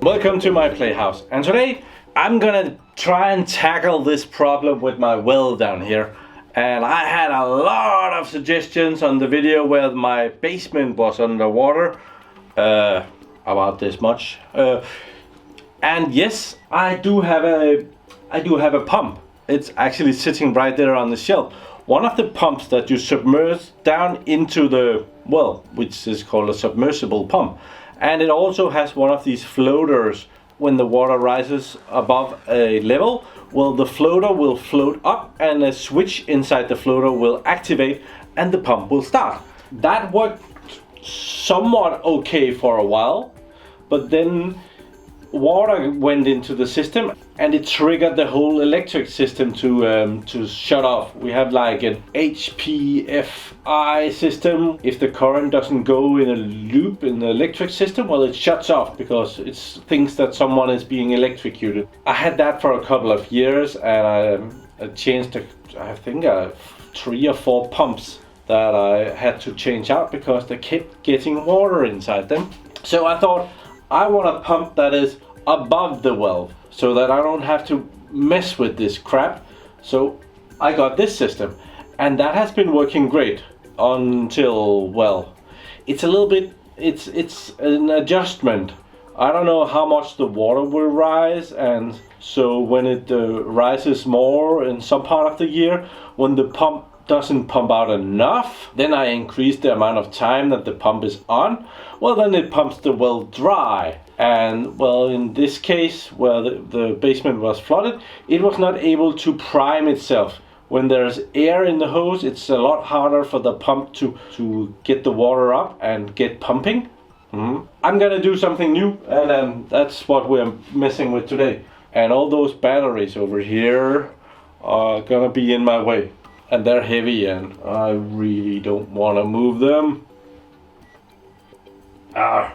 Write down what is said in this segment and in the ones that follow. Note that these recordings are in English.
Welcome to my playhouse, and today I'm gonna try and tackle this problem with my well down here. And I had a lot of suggestions on the video where my basement was underwater, about this much. And yes, I do have a pump. It's actually sitting right there on the shelf. One of the pumps that you submerge down into the well, which is called a submersible pump. And it also has one of these floaters. When the water rises above a level, well, the floater will float up and a switch inside the floater will activate and the pump will start. That worked somewhat okay for a while, but then water went into the system and it triggered the whole electric system to shut off. We have like an HPFI system. If the current doesn't go in a loop in the electric system, well, it shuts off because it thinks that someone is being electrocuted. I had that for a couple of years, and I changed I think 3 or 4 pumps that I had to change out because they kept getting water inside them. So I thought, I want a pump that is above the well so that I don't have to mess with this crap. So I got this system, and that has been working great until, well, it's a little bit, it's an adjustment. I don't know how much the water will rise, and so when it rises more in some part of the year, when the pump doesn't pump out enough, then I increase the amount of time that the pump is on. Well, then it pumps the well dry. And well, in this case, where the basement was flooded, it was not able to prime itself. When there's air in the hose, it's a lot harder for the pump to get the water up and get pumping. I'm gonna do something new, and that's what we're messing with today. And all those batteries over here are gonna be in my way. And they're heavy, and I really don't want to move them. I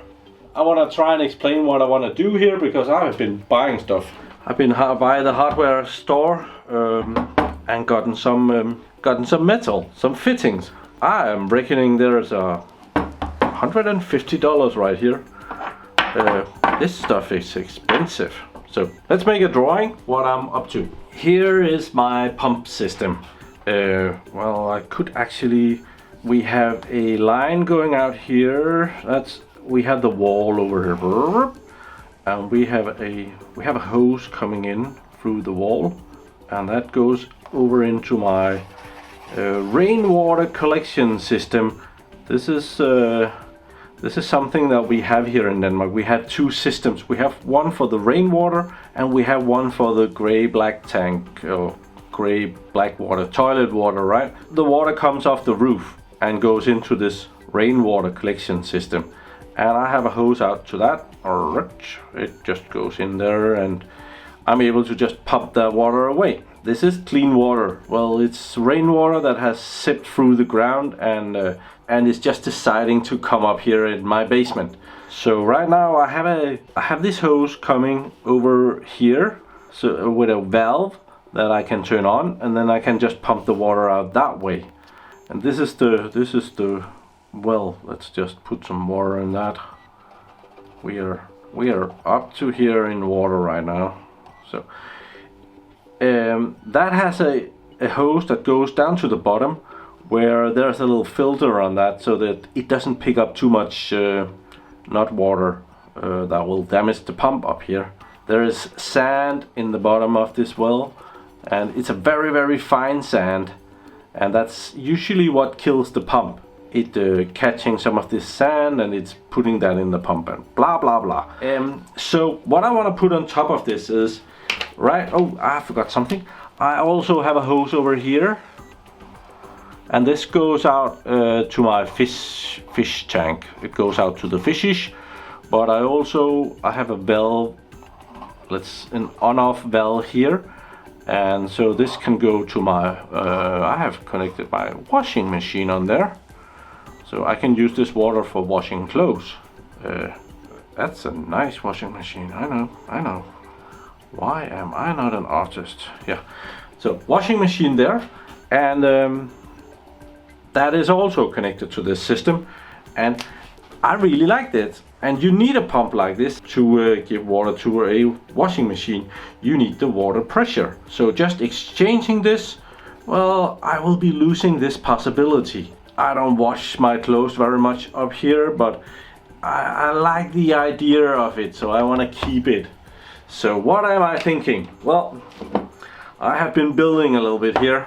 want to try and explain what I want to do here, because I've been buying stuff. I've been by the hardware store and gotten some metal, some fittings. I am reckoning there's $150 right here. This stuff is expensive. So let's make a drawing what I'm up to. Here is my pump system. Well, I could actually, we have a line going out here. We have the wall over here, and we have a hose coming in through the wall, and that goes over into my rainwater collection system. This is something that we have here in Denmark. We have 2 systems. We have one for the rainwater, and we have one for the gray-black tank, or gray-black water, toilet water, right? The water comes off the roof and goes into this rainwater collection system. And I have a hose out to that. It just goes in there, and I'm able to just pump that water away. This is clean water. Well, it's rainwater that has seeped through the ground and is just deciding to come up here in my basement. So right now I have this hose coming over here, so with a valve that I can turn on, and then I can just pump the water out that way. And this is the well, let's just put some water in that. We are up to here in water right now. So that has a hose that goes down to the bottom, where there's a little filter on that so that it doesn't pick up too much not water that will damage the pump up here. There is sand in the bottom of this well, and it's a very, very fine sand, and that's usually what kills the pump. It catching some of this sand and it's putting that in the pump and blah blah blah. So what I want to put on top of this is, oh, I forgot something. I also have a hose over here, and this goes out to my fish tank. It goes out to the fishes, but I have a valve, an on-off valve here, and so this can go to my I have connected my washing machine on there. So I can use this water for washing clothes. That's a nice washing machine, I know. Why am I not an artist? Yeah, so washing machine there, and that is also connected to this system, and I really like it. And you need a pump like this to give water to a washing machine. You need the water pressure. So just exchanging this, well, I will be losing this possibility. I don't wash my clothes very much up here, but I like the idea of it, so I want to keep it. So what am I thinking? Well, I have been building a little bit here.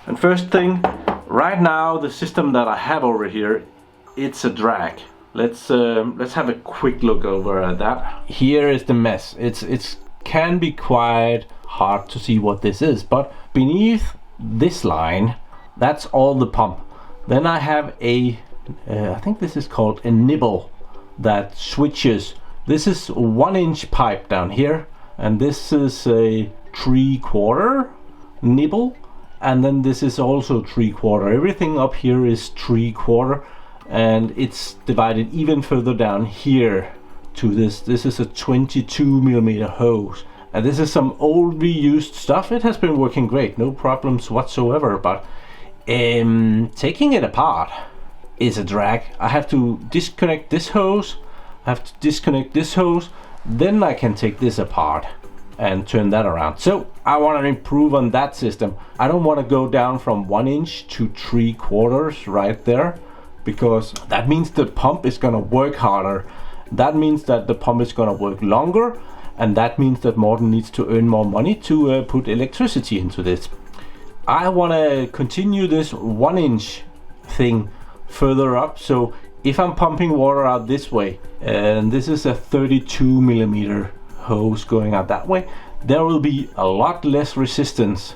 And first thing, right now the system that I have over here, it's a drag. Let's have a quick look over at that. Here is the mess. It's can be quite hard to see what this is, but beneath this line, that's all the pump. Then I have a I think this is called a nibble that switches. This is 1 inch pipe down here, and this is a 3/4 nibble, and then this is also 3/4. Everything up here is 3/4, and it's divided even further down here to this. This is a 22mm hose, and this is some old reused stuff. It has been working great, no problems whatsoever, but taking it apart is a drag. I have to disconnect this hose, I have to disconnect this hose, then I can take this apart and turn that around. So I want to improve on that system. I don't want to go down from 1 inch to 3/4 right there, because that means the pump is going to work harder. That means that the pump is going to work longer, and that means that Morten needs to earn more money to put electricity into this. I want to continue this 1 inch thing further up, so if I'm pumping water out this way, and this is a 32mm hose going out that way, there will be a lot less resistance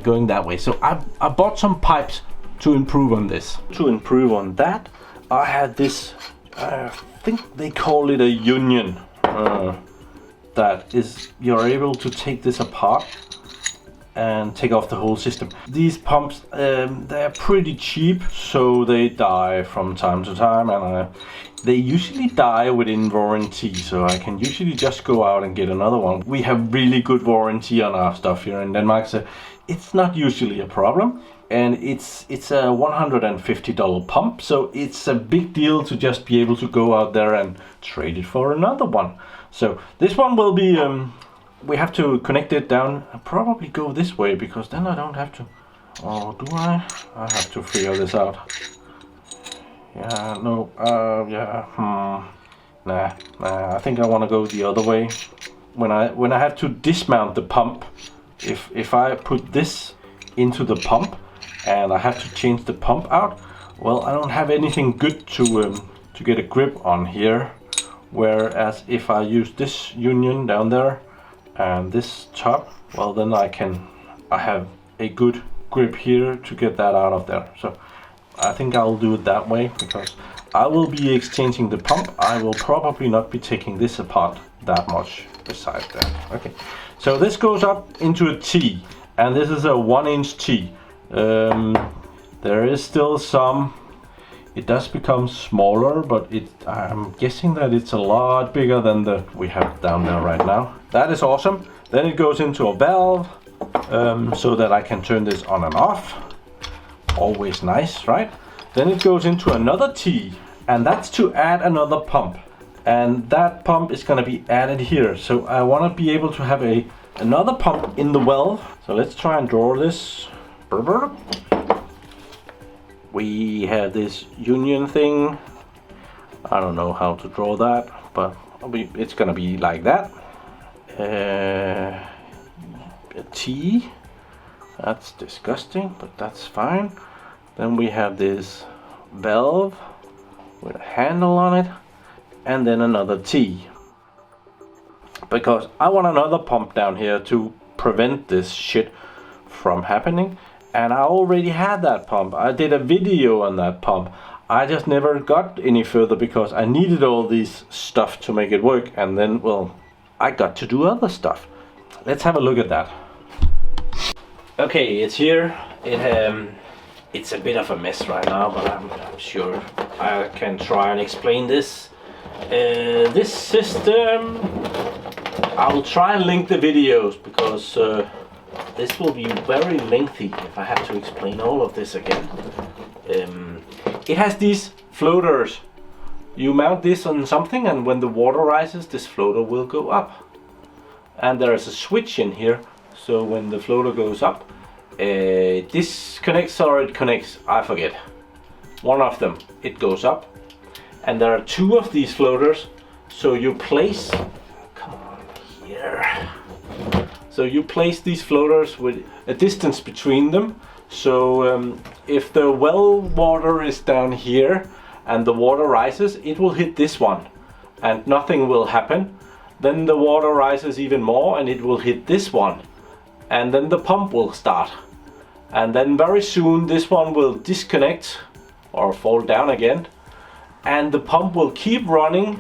going that way. So I bought some pipes to improve on this. To improve on that, I had this, I think they call it a union, that is, you're able to take this apart and take off the whole system. These pumps, they're pretty cheap, so they die from time to time, and they usually die within warranty, so I can usually just go out and get another one. We have really good warranty on our stuff here in Denmark, so it's not usually a problem. And it's a $150 pump, so it's a big deal to just be able to go out there and trade it for another one. So this one will be we have to connect it down. I'll probably go this way, because then I don't have to. Oh, do I? I have to figure this out. Yeah, no, Nah, I think I want to go the other way. When I have to dismount the pump, if I put this into the pump and I have to change the pump out, well, I don't have anything good to get a grip on here. Whereas if I use this union down there and this top, well, then I have a good grip here to get that out of there. So I think I'll do it that way, because I will be exchanging the pump. I will probably not be taking this apart that much besides that. Okay, so this goes up into a T, and this is a 1 inch T. There is still some, it does become smaller, but I'm guessing that it's a lot bigger than the we have down there right now. That is awesome. Then it goes into a valve, so that I can turn this on and off. Always nice, right? Then it goes into another T, and that's to add another pump. And that pump is going to be added here. So I want to be able to have another pump in the well. So let's try and draw this. We have this union thing. I don't know how to draw that, but it's gonna be like that. A T. That's disgusting, but that's fine. Then we have this valve with a handle on it, and then another T. Because I want another pump down here to prevent this shit from happening. And I already had that pump. I did a video on that pump. I just never got any further because I needed all this stuff to make it work. And then, well, I got to do other stuff. Let's have a look at that. Okay, it's here. It's a bit of a mess right now, but I'm sure I can try and explain this. This system, I will try and link the videos, because this will be very lengthy if I have to explain all of this again. It has these floaters. You mount this on something, and when the water rises, this floater will go up. And there is a switch in here, so when the floater goes up, this connects, or it connects, I forget. One of them, it goes up. And there are two of these floaters, so you place, come on here. So you place these floaters with a distance between them. So if the well water is down here and the water rises, it will hit this one and nothing will happen. Then the water rises even more and it will hit this one. And then the pump will start. And then very soon this one will disconnect or fall down again. And the pump will keep running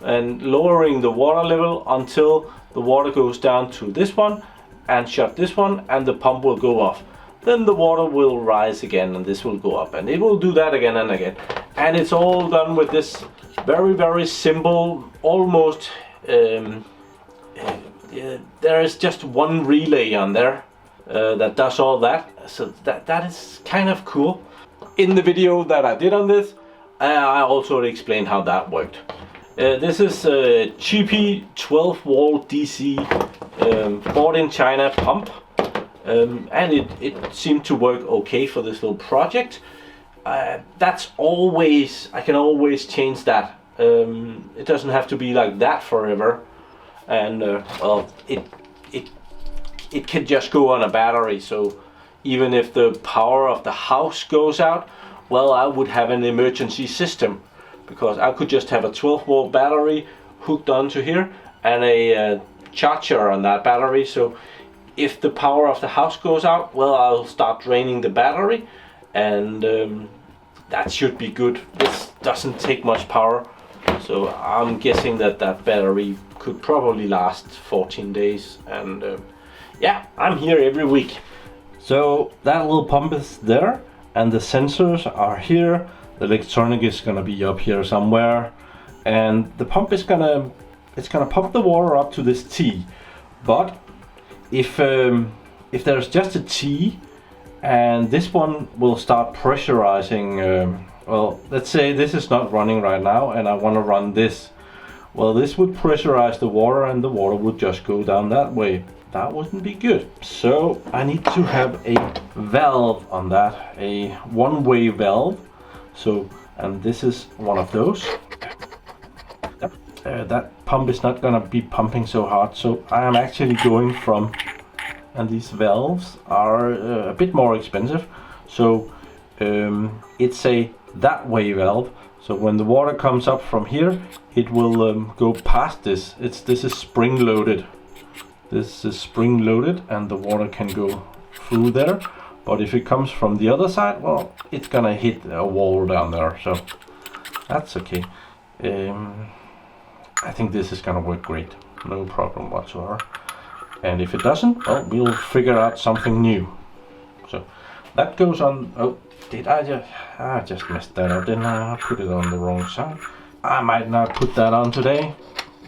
and lowering the water level until the water goes down to this one and shut this one, and the pump will go off. Then the water will rise again and this will go up, and it will do that again and again. And it's all done with this very simple, almost there is just one relay on there that does all that. So that is kind of cool. In the video that I did on this, I also explained how that worked. This is a cheapy 12 volt DC bought in China pump, and it seemed to work okay for this little project. That's always, I can always change that. It doesn't have to be like that forever, and well, it can just go on a battery. So even if the power of the house goes out, well, I would have an emergency system, because I could just have a 12 volt battery hooked onto here and a charger on that battery. So if the power of the house goes out, well, I'll start draining the battery, and that should be good. This doesn't take much power, so I'm guessing that battery could probably last 14 days. And yeah, I'm here every week. So that little pump is there, and the sensors are here. The electronic is gonna be up here somewhere, and the pump is gonna pump the water up to this T. But if there's just a T, and this one will start pressurizing, well, let's say this is not running right now, and I want to run this. Well, this would pressurize the water, and the water would just go down that way. That wouldn't be good. So I need to have a valve on that, a one-way valve. So, and this is one of those. That pump is not gonna be pumping so hard, so I am actually going from, and these valves are a bit more expensive. So it's a that way valve. So when the water comes up from here, it will go past this. This is spring loaded. This is spring loaded, and the water can go through there. But if it comes from the other side, well, it's gonna hit a wall down there, so that's okay. I think this is gonna work great, no problem whatsoever. And if it doesn't, well, we'll figure out something new. So that goes on. Oh, did I just messed that up, didn't I? I put it on the wrong side. I might not put that on today,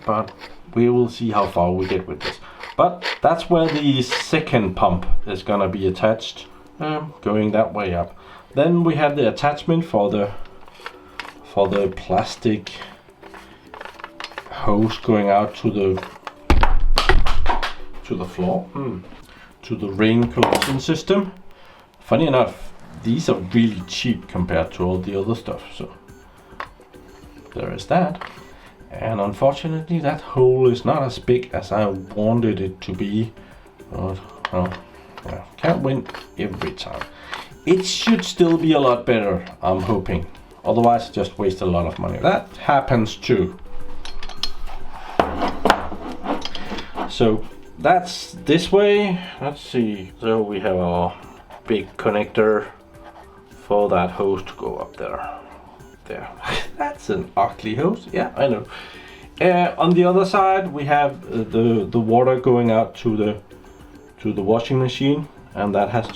but we will see how far we get with this. But that's where the second pump is gonna be attached, going that way up. Then we have the attachment for the plastic hose going out to the floor, to the rain collection system. Funny enough, these are really cheap compared to all the other stuff, so there is that. And unfortunately that hole is not as big as I wanted it to be, but well, can't win every time. It should still be a lot better, I'm hoping. Otherwise, just waste a lot of money. That happens too. So that's this way. Let's see. So we have our big connector for that hose to go up there. There. That's an ugly hose. Yeah, I know. On the other side, we have the water going out to the washing machine, and that has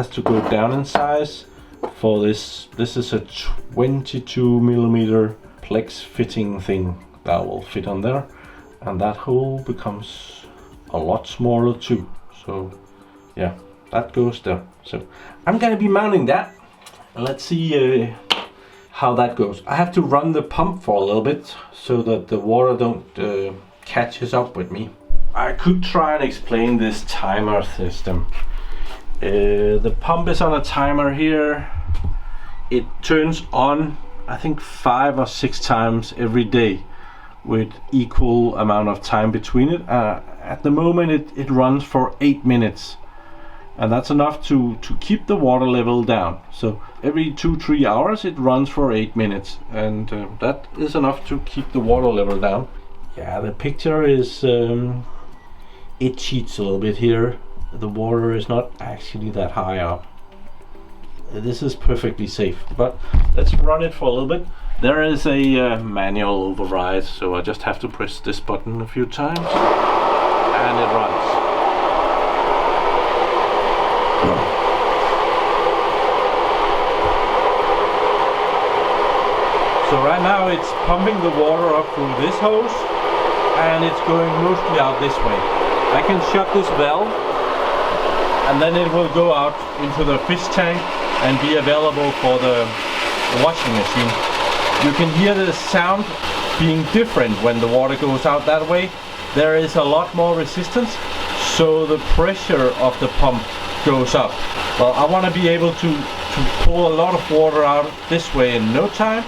to go down in size for this. This is a 22 millimeter plex fitting thing that will fit on there, and that hole becomes a lot smaller too. So yeah, that goes there. So I'm gonna be mounting that Let's see how that goes. I have to run the pump for a little bit so that the water don't catches up with me. I could try and explain this timer system. The pump is on a timer here. It turns on, I think 5 or 6 times every day with equal amount of time between it. At the moment it runs for 8 minutes, and that's enough to keep the water level down. So every 2-3 hours it runs for 8 minutes, and that is enough to keep the water level down. Yeah, the picture is it cheats a little bit here. The water is not actually that high up. This is perfectly safe, but let's run it for a little bit. There is a manual override, so I just have to press this button a few times and it runs. So right now it's pumping the water up through this hose, and it's going mostly out this way. I can shut this valve, and then it will go out into the fish tank and be available for the washing machine. You can hear the sound being different when the water goes out that way. There is a lot more resistance, so the pressure of the pump goes up. Well, I want to be able to pull a lot of water out this way in no time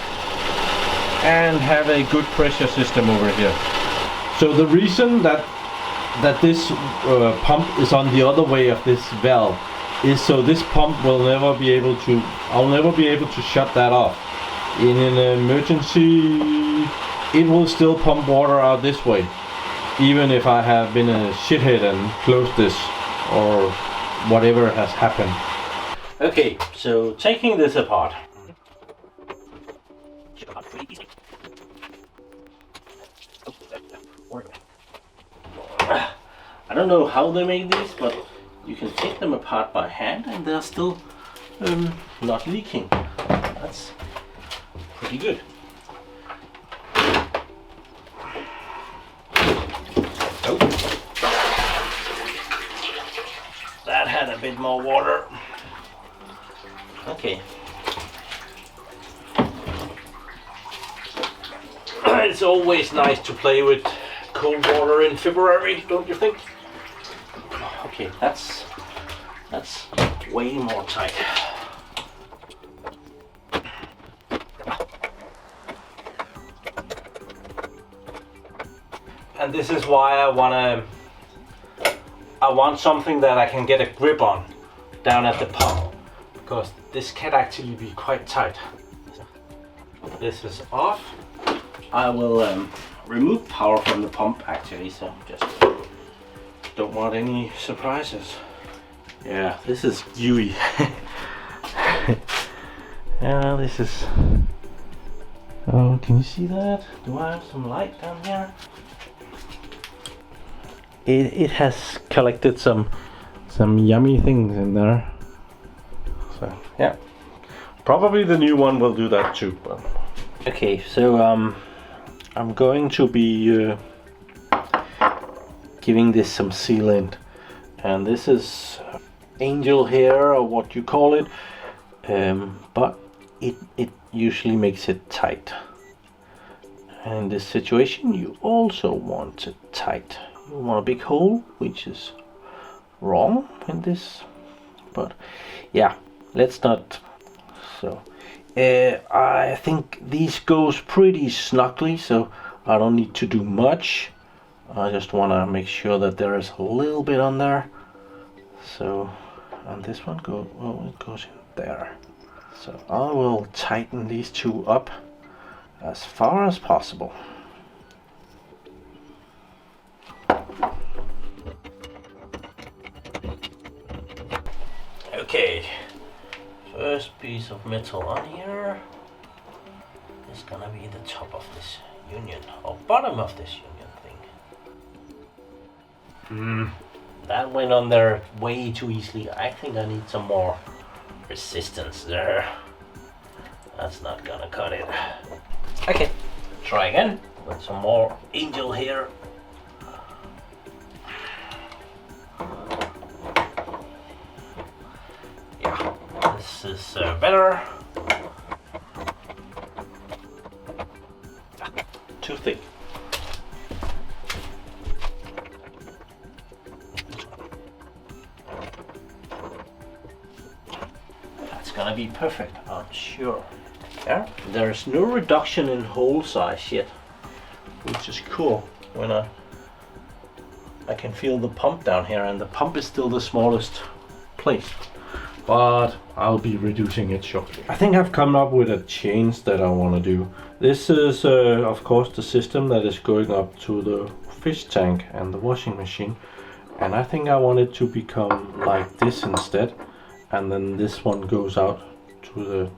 and have a good pressure system over here. So the reason that this pump is on the other way of this valve is so this pump will never be able to, I'll never be able to shut that off. In an emergency, it will still pump water out this way, even if I have been a shithead and closed this or whatever has happened. Okay, so taking this apart. I don't know how they make these, but you can take them apart by hand and they're still not leaking. That's pretty good. Oh. That had a bit more water. Okay. It's always nice to play with cold water in February, don't you think? Okay, that's way more tight. And this is why I want something that I can get a grip on down at the pump, because this can actually be quite tight. This is off. I will remove power from the pump actually, so just don't want any surprises. Yeah, this is gooey. Yeah, this is... Oh, can you see that? Do I have some light down here? It has collected some yummy things in there. So yeah, probably the new one will do that too. But okay, so I'm going to be giving this some sealant, and this is angel hair or what you call it, but it usually makes it tight. And in this situation you also want it tight. You want a big hole, which is wrong in this, but yeah, let's not. So I think these goes pretty snugly, so I don't need to do much. I just want to make sure that there is a little bit on there. So, and this one it goes in there. So I will tighten these two up as far as possible. Okay, first piece of metal on here is gonna be the top of this union, or bottom of this union thing. That went on there way too easily. I think I need some more resistance there. That's not gonna cut it. Okay, try again with some more angel hair. Yeah, this is better. too thick. That's gonna be perfect, I'm sure. Yeah, there's no reduction in hole size yet, which is cool. When I can feel the pump down here, and the pump is still the smallest place, but I'll be reducing it shortly. I think I've come up with a change that I want to do. This is of course the system that is going up to the fish tank and the washing machine, and I think I want it to become like this instead, and then this one goes out to the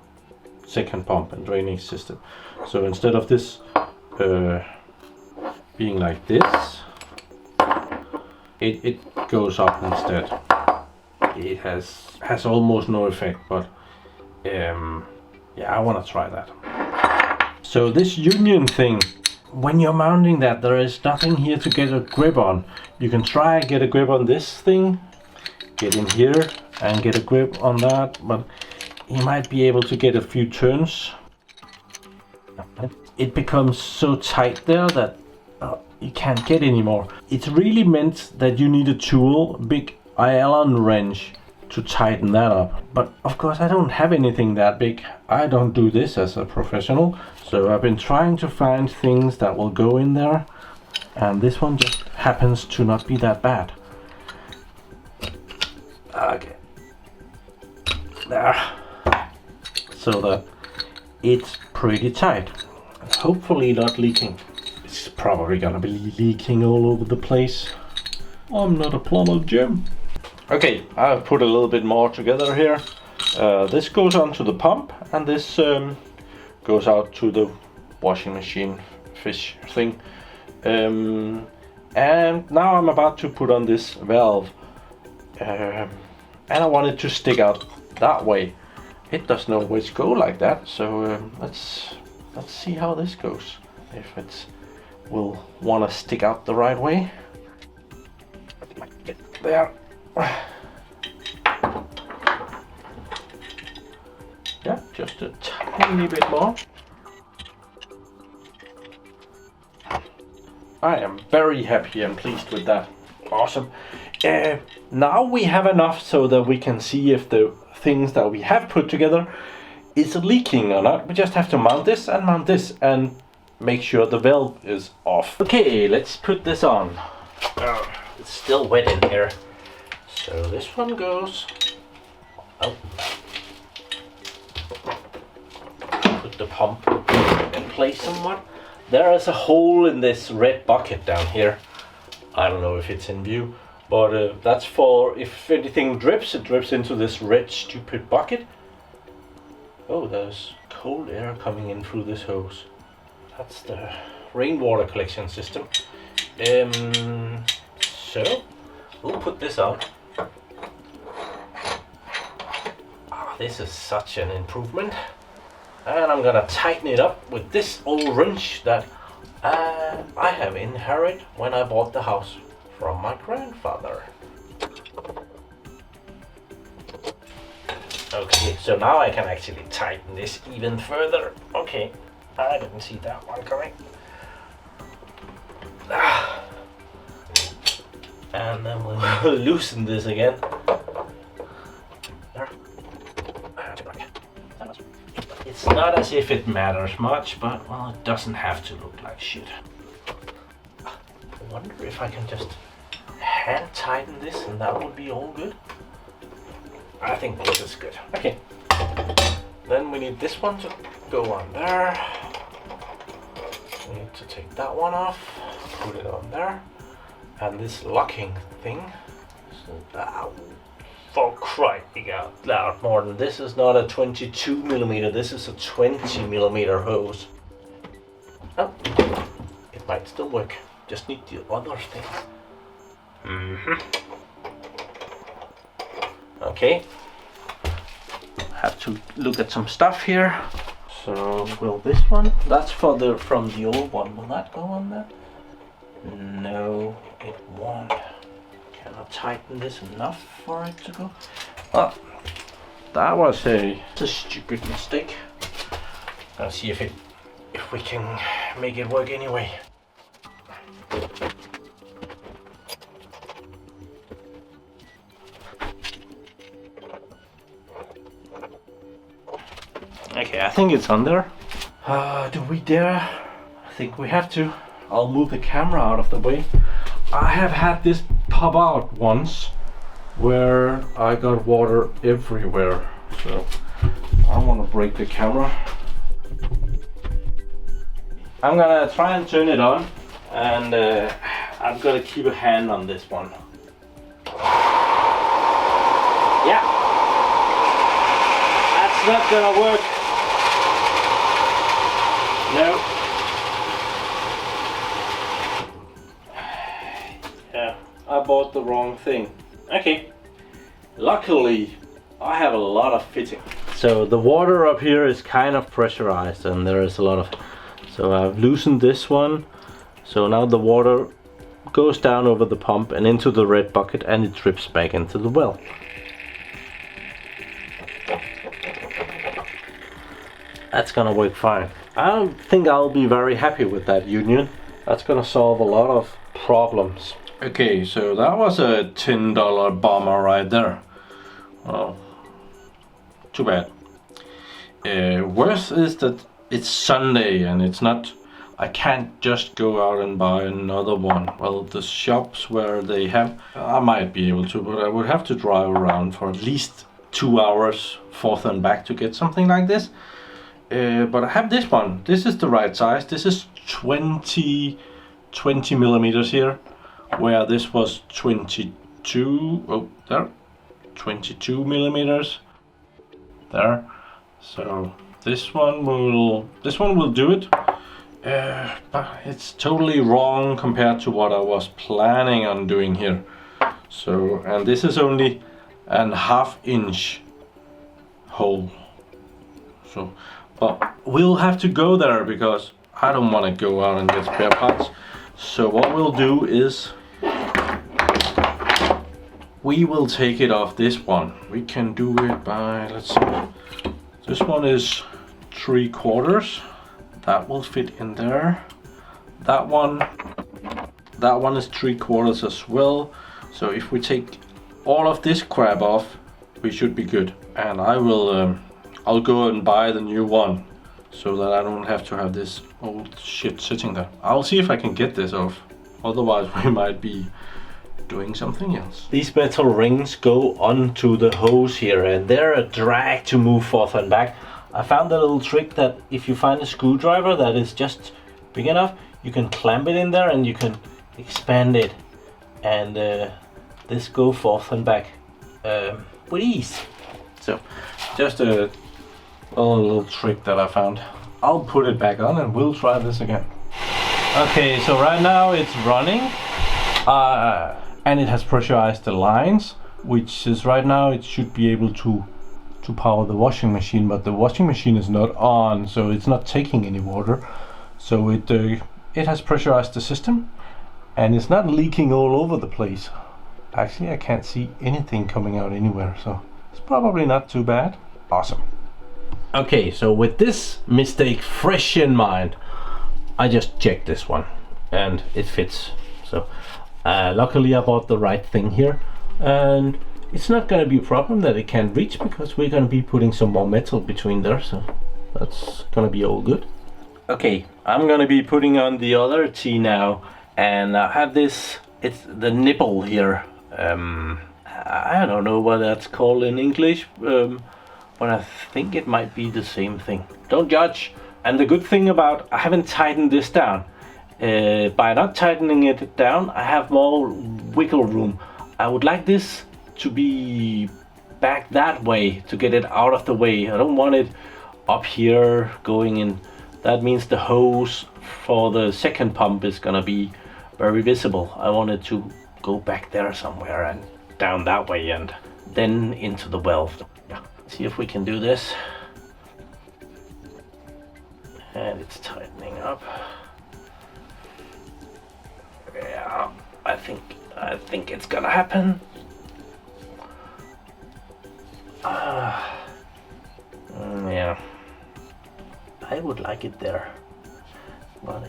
second pump and drainage system. So instead of this being like this, it goes up instead. It has almost no effect, but yeah, I want to try that. So this union thing, when you're mounting that, there is nothing here to get a grip on. You can try and get a grip on this thing, get in here and get a grip on that, but you might be able to get a few turns. It becomes so tight there that you can't get anymore. It's really meant that you need a tool, big Allen wrench, to tighten that up. But of course I don't have anything that big. I don't do this as a professional, so I've been trying to find things that will go in there, and this one just happens to not be that bad. Okay, there, so that it's pretty tight, hopefully not leaking. It's probably gonna be leaking all over the place. I'm not a plumber, Jim. Okay, I've put a little bit more together here. This goes onto the pump, and this goes out to the washing machine fish thing. And now I'm about to put on this valve, and I want it to stick out that way. It doesn't always go like that, so let's see how this goes. If it will want to stick out the right way. There. Yeah, just a tiny bit more. I am very happy and pleased with that. Awesome. Now we have enough so that we can see if the things that we have put together is leaking or not. We just have to mount this and make sure the valve is off. Okay, let's put this on. It's still wet in here. So this one goes out. Put the pump in place somewhat. There is a hole in this red bucket down here. I don't know if it's in view, but that's for if anything drips, it drips into this red stupid bucket. Oh, there's cold air coming in through this hose. That's the rainwater collection system. So we'll put this out. This is such an improvement, and I'm gonna tighten it up with this old wrench that I have inherited when I bought the house from my grandfather. Okay, so now I can actually tighten this even further. Okay, I didn't see that one coming. And then we'll loosen this again. It's not as if it matters much, but well, it doesn't have to look like shit. I wonder if I can just hand tighten this and that would be all good. I think this is good. Okay. Then we need this one to go on there. We need to take that one off, put it on there. And this locking thing. So, for crying out loud, Morten, this is not a 22mm, this is a 20mm hose. Oh, it might still work. Just need the other thing. Okay. Have to look at some stuff here. So, will this one? That's for the from the old one. Will that go on there? No, it won't. Can I tighten this enough for it to go? Oh, that was a stupid mistake. Let's see if it if we can make it work anyway. Okay, I think it's on there. Do we dare? I think we have to. I'll move the camera out of the way. I have had this pop out once where I got water everywhere. So I don't want to break the camera. I'm gonna try and turn it on, and I'm gonna keep a hand on this one. Yeah, that's not gonna work. No. Yeah, I bought the wrong thing. Okay. Luckily, I have a lot of fitting. So the water up here is kind of pressurized, and there is a lot of... So I've loosened this one. So now the water goes down over the pump and into the red bucket, and it drips back into the well. That's gonna work fine. I don't think I'll be very happy with that union. That's gonna solve a lot of problems. Okay, so that was a $10 bomber right there. Well, too bad. Worse is that it's Sunday and it's not... I can't just go out and buy another one. Well, the shops where they have... I might be able to, but I would have to drive around for at least 2 hours forth and back to get something like this. But I have this one. This is the right size. This is 20 millimeters here, where this was 22. Oh, there, 22 millimeters. There. So this one will do it. But it's totally wrong compared to what I was planning on doing here. So, and this is only a ½ inch hole. So. But we'll have to go there because I don't want to go out and get spare parts. So what we'll do is we will take it off this one. We can do it by, let's see. This one is 3/4. That will fit in there. That one is 3/4 as well. So if we take all of this crap off, we should be good. And I will I'll go and buy the new one so that I don't have to have this old shit sitting there. I'll see if I can get this off. Otherwise we might be doing something else. These metal rings go onto the hose here, and they're a drag to move forth and back. I found a little trick that if you find a screwdriver that is just big enough, you can clamp it in there and you can expand it, and this go forth and back with ease. So just a little trick that I found. I'll put it back on and we'll try this again. Okay, so right now it's running, and it has pressurized the lines, which is right now it should be able to power the washing machine, but the washing machine is not on, so it's not taking any water. So it has pressurized the system, and it's not leaking all over the place. Actually, I can't see anything coming out anywhere, so it's probably not too bad. Awesome. Okay, so with this mistake fresh in mind, I just checked this one and it fits. So luckily I bought the right thing here, and it's not going to be a problem that it can't reach because we're going to be putting some more metal between there, so that's going to be all good. Okay, I'm going to be putting on the other tee now, and I have this, it's the nipple here. I don't know what that's called in English, but I think it might be the same thing. Don't judge. And the good thing about, I haven't tightened this down. By not tightening it down, I have more wiggle room. I would like this to be back that way to get it out of the way. I don't want it up here going in. That means the hose for the second pump is gonna be very visible. I want it to go back there somewhere and down that way and then into the well. Yeah. See if we can do this. And it's tightening up. Yeah, I think it's gonna happen. Yeah, I would like it there. but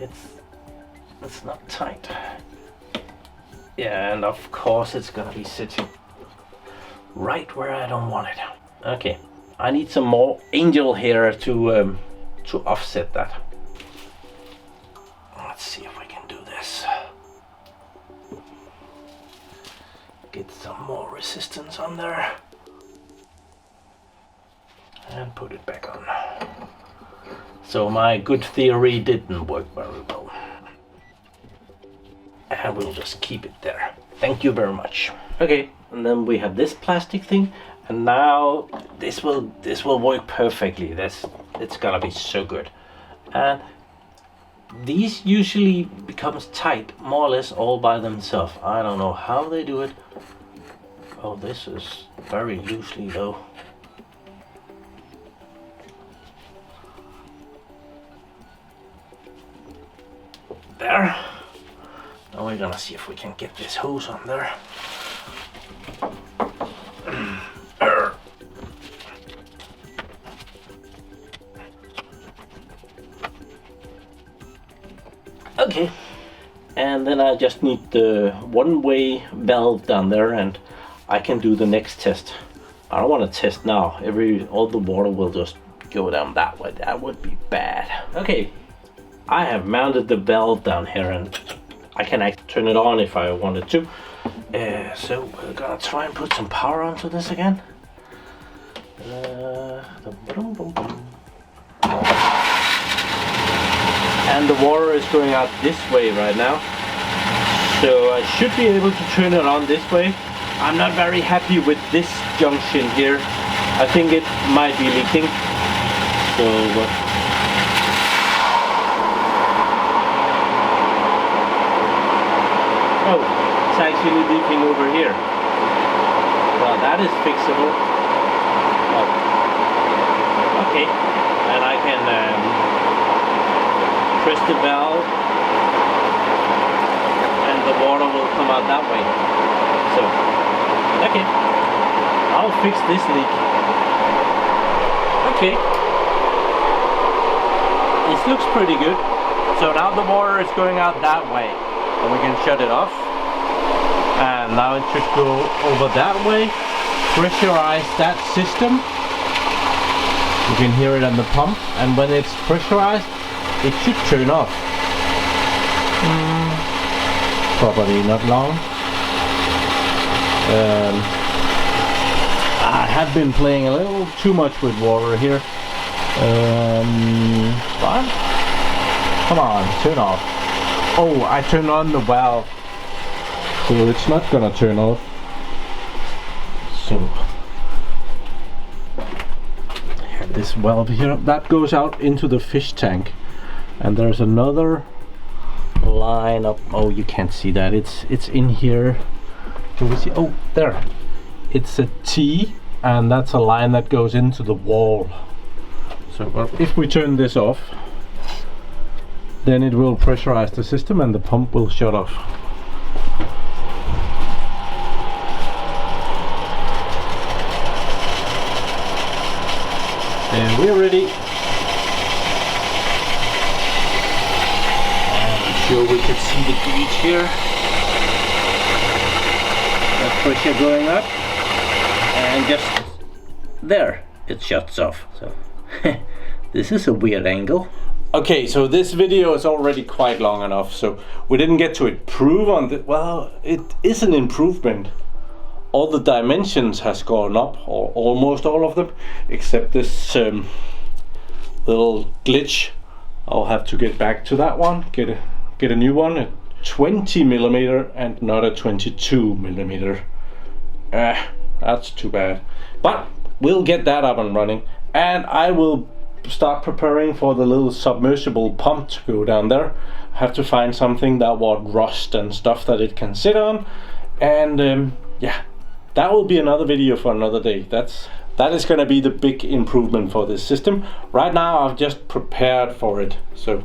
it's not tight. Yeah, and of course it's gonna be sitting right where I don't want it. Okay, I need some more angel hair to offset that. Let's see if we can do this. Get some more resistance on there. And put it back on. So my good theory didn't work very well. And we'll just keep it there. Thank you very much. Okay, and then we have this plastic thing, and now this will work perfectly. It's gonna be so good. And these usually becomes tight more or less all by themselves. I don't know how they do it. Oh, this is very loosely though. There. Now we're gonna see if we can get this hose on there. Okay, and then I just need the one-way valve down there, and I can do the next test. I don't want to test now. All the water will just go down that way. That would be bad. Okay, I have mounted the valve down here, and I can actually turn it on if I wanted to. So we're gonna try and put some power onto this again. And the water is going out this way right now, so I should be able to turn it on this way. I'm not very happy with this junction here. I think it might be leaking. So oh, it's actually leaking over here. Well, that is fixable. Oh. Okay, and I can press the valve and the water will come out that way. So, okay, I'll fix this leak. Okay, this looks pretty good. So now the water is going out that way, and we can shut it off. And now it should go over that way, pressurize that system. You can hear it on the pump, and when it's pressurized, it should turn off. Probably not long. I have been playing a little too much with water here. But come on, turn off. Oh, I turned on the valve, so it's not gonna turn off. So I have this valve here that goes out into the fish tank. And there's another line up. Oh, you can't see that. It's in here. Can we see? Oh, there. It's a T, and that's a line that goes into the wall. So if we turn this off, then it will pressurize the system and the pump will shut off. And we're ready. Sure we can see the gauge here. That pressure going up, and just there it shuts off. So this is a weird angle. Okay, so this video is already quite long enough, so we didn't get to improve on the. Well, it is an improvement. All the dimensions has gone up, or almost all of them, except this little glitch. I'll have to get back to that one. Get a new one, a 20 millimeter and not a 22 millimeter. That's too bad. But we'll get that up and running, and I will start preparing for the little submersible pump to go down there. I have to find something that won't rust and stuff that it can sit on, and yeah, that will be another video for another day. That is going to be the big improvement for this system. Right now I've just prepared for it. So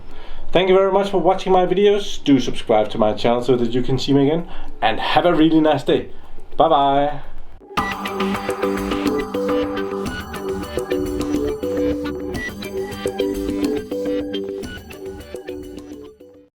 thank you very much for watching my videos. Do subscribe to my channel so that you can see me again, and have a really nice day. Bye bye.